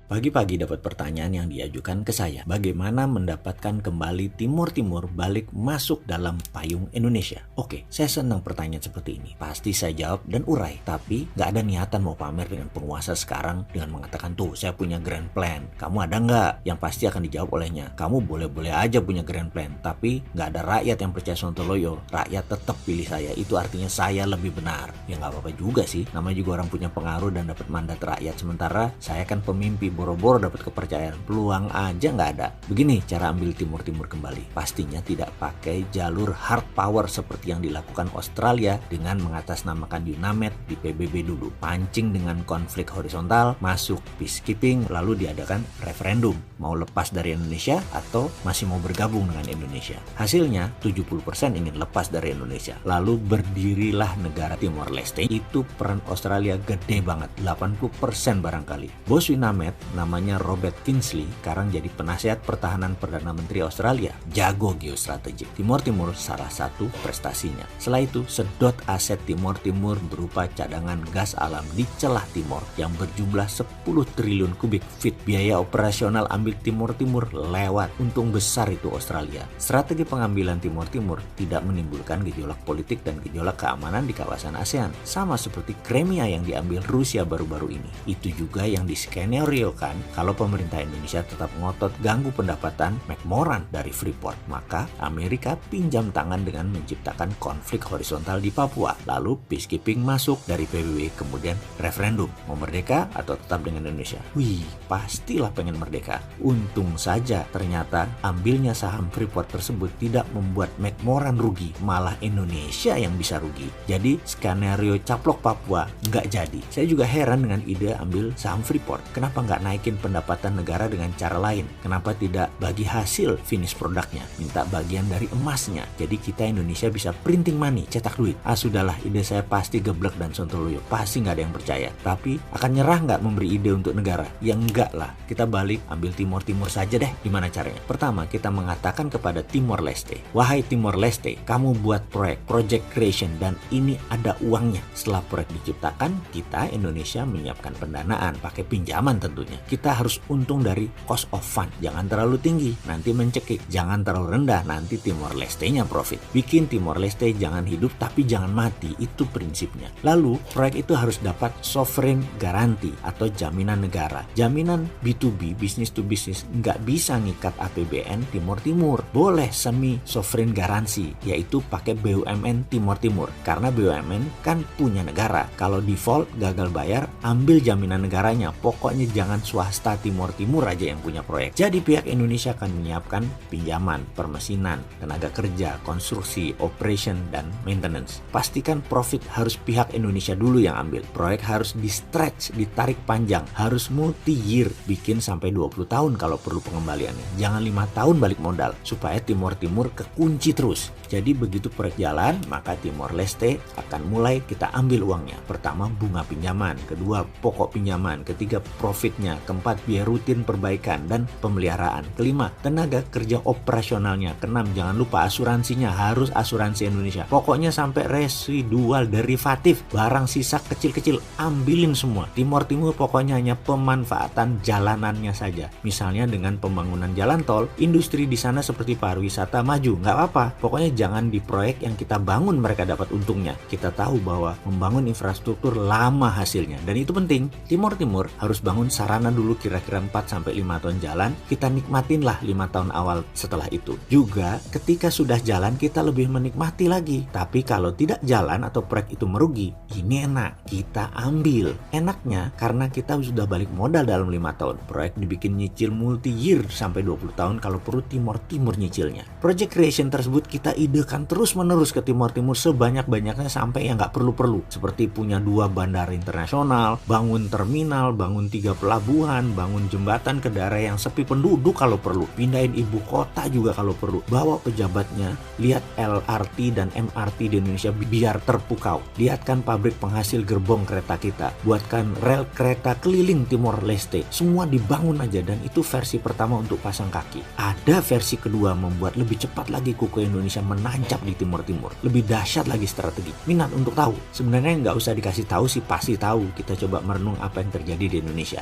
Pagi-pagi dapat pertanyaan yang diajukan ke saya. Bagaimana mendapatkan kembali Timur Timur balik masuk dalam payung Indonesia? Oke, saya senang pertanyaan seperti ini. Pasti saya jawab dan urai. Tapi nggak ada niatan mau pamer dengan penguasa sekarang dengan mengatakan, tuh saya punya grand plan. Kamu ada nggak? Yang pasti akan dijawab olehnya, kamu boleh-boleh aja punya grand plan. Tapi nggak ada rakyat yang percaya Sontoloyo. Rakyat tetap pilih saya. Itu artinya saya lebih benar. Ya nggak apa-apa juga sih. Namanya juga orang punya pengaruh dan dapat mandat rakyat. Sementara saya kan pemimpi, boro-boro dapat kepercayaan, peluang aja nggak ada. Begini cara ambil Timur Timur kembali. Pastinya tidak pakai jalur hard power seperti yang dilakukan Australia dengan mengatasnamakan UNAMED di PBB dulu. Pancing dengan konflik horizontal, masuk peacekeeping, lalu diadakan referendum. Mau lepas dari Indonesia atau masih mau bergabung dengan Indonesia. Hasilnya 70% ingin lepas dari Indonesia. Lalu berdirilah negara Timor Leste. Itu peran Australia gede banget, 80% barangkali. Bos UNAMED namanya Robert Kingsley sekarang jadi penasihat pertahanan Perdana Menteri Australia. Jago geostrategik. Timor Timur salah satu prestasinya. Setelah itu sedot aset Timor Timur berupa cadangan gas alam di celah timur yang berjumlah 10 triliun kubik feet. Biaya operasional ambil Timor Timur lewat. Untung besar itu Australia. Strategi pengambilan Timor Timur tidak menimbulkan gejolak politik dan gejolak keamanan di kawasan ASEAN. Sama seperti Crimea yang diambil Rusia baru-baru ini. Itu juga yang diskenario-kan kalau pemerintah Indonesia tetap ngotot ganggu pendapatan McMoran dari Freeport, maka Amerika pinjam tangan dengan menciptakan konflik horizontal di Papua. Lalu peacekeeping masuk dari PBB, kemudian referendum, mau merdeka atau tetap dengan Indonesia. Wih, pastilah pengen merdeka. Untung saja ternyata ambilnya saham Freeport tersebut tidak membuat McMoran rugi, malah Indonesia yang bisa rugi. Jadi skenario caplok Papua nggak jadi. Saya juga heran dengan ide ambil saham Freeport. Kenapa nggak naikin pendapatan negara dengan cara lain? Kenapa tidak bagi hasil finish produknya? Minta bagian dari emasnya. Jadi kita Indonesia bisa printing money, cetak duit. Sudahlah, ide saya pasti geblek dan sontoloyo. Pasti nggak ada yang percaya. Tapi akan nyerah nggak memberi ide untuk negara? Ya enggak lah. Kita balik ambil Timor Timur saja deh. Gimana caranya? Pertama, kita mengatakan kepada Timor Leste, wahai Timor Leste, kamu buat proyek, project creation, dan ini ada uangnya. Setelah proyek diciptakan, kita Indonesia menyiapkan pendanaan, pakai pinjaman tentunya. Kita harus untung dari cost of fund. Jangan terlalu tinggi, nanti mencekik. Jangan terlalu rendah, nanti Timor Leste-nya profit. Bikin Timor Leste jangan hidup tapi jangan mati. Itu prinsipnya. Lalu, proyek itu harus dapat sovereign garanti atau jaminan negara. Jaminan B2B, business to business, nggak bisa ngikat APBN Timor Timur. Boleh semi sovereign garansi, yaitu pakai BUMN Timor Timur. Karena BUMN kan punya negara. Kalau default, gagal bayar, ambil jaminan negaranya. Pokoknya jangan swasta Timor Timur aja yang punya proyek. Jadi pihak Indonesia akan menyiapkan pinjaman, permesinan, tenaga kerja, konstruksi, operation, dan maintenance. Pastikan profit harus pihak Indonesia dulu yang ambil. Proyek harus di stretch, ditarik panjang, harus multi-year, bikin sampai 20 tahun kalau perlu pengembaliannya. Jangan 5 tahun balik modal, supaya Timor Timur kekunci terus. Jadi begitu proyek jalan, maka Timor Leste akan mulai kita ambil uangnya. Pertama, bunga pinjaman. Kedua, pokok pinjaman. Ketiga, profitnya. Keempat, biaya rutin perbaikan dan pemeliharaan. Kelima, tenaga kerja operasionalnya. Keenam, jangan lupa asuransinya. Harus asuransi Indonesia. Pokoknya sampai residual derivatif. Barang sisa kecil-kecil, ambilin semua. Timor Timur pokoknya hanya pemanfaatan jalanannya saja. Misalnya dengan pembangunan jalan tol, industri di sana seperti pariwisata maju. Nggak apa-apa. Pokoknya jangan di proyek yang kita bangun mereka dapat untungnya. Kita tahu bahwa membangun infrastruktur lama hasilnya. Dan itu penting. Timor Timur harus bangun sarana dulu kira-kira 4-5 tahun jalan. Kita nikmatinlah 5 tahun awal setelah itu. Juga ketika sudah jalan kita lebih menikmati lagi. Tapi kalau tidak jalan atau proyek itu merugi, ini enak. Kita ambil. Enaknya karena kita sudah balik modal dalam 5 tahun. Proyek dibikin nyicil multi-year sampai 20 tahun kalau perlu Timor Timur nyicilnya. Project creation tersebut kita idekan terus-menerus ke Timor Timur sebanyak-banyaknya sampai yang nggak perlu-perlu. Seperti punya 2 bandara internasional, bangun terminal, bangun 3 pelabuhan, bangun jembatan ke daerah yang sepi penduduk kalau perlu. Pindahin ibu kota juga kalau perlu. Bawa pejabatnya, lihat LRT dan MRT di Indonesia biar terpukau. Lihatkan pabrik penghasil gerbong kereta kita. Buatkan rel kereta keliling Timor Leste. Semua dibangun aja dan itu versi pertama untuk pasang kaki. Ada versi kedua membuat lebih cepat lagi kuku Indonesia menancap di Timor Timur. Lebih dahsyat lagi strategi. Minat untuk tahu? Sebenarnya nggak usah dikasih tahu sih, pasti tahu. Kita coba merenung apa yang terjadi di Indonesia.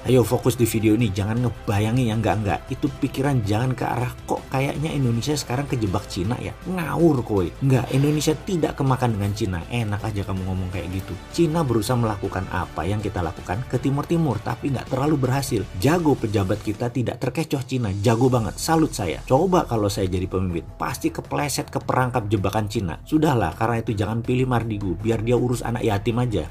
Ayo fokus di video ini, jangan ngebayangin yang enggak-enggak. Itu pikiran jangan ke arah kok kayaknya Indonesia sekarang kejebak Cina ya. Ngawur kowe. Enggak, Indonesia tidak kemakan dengan Cina. Enak aja kamu ngomong kayak gitu. Cina berusaha melakukan apa yang kita lakukan ke timur-timur, tapi nggak terlalu berhasil. Jago pejabat kita tidak terkecoh Cina. Jago banget, salut saya. Coba kalau saya jadi pemimpin, pasti kepleset ke perangkap jebakan Cina. Sudahlah, karena itu jangan pilih Mardigu, biar dia urus anak yatim aja.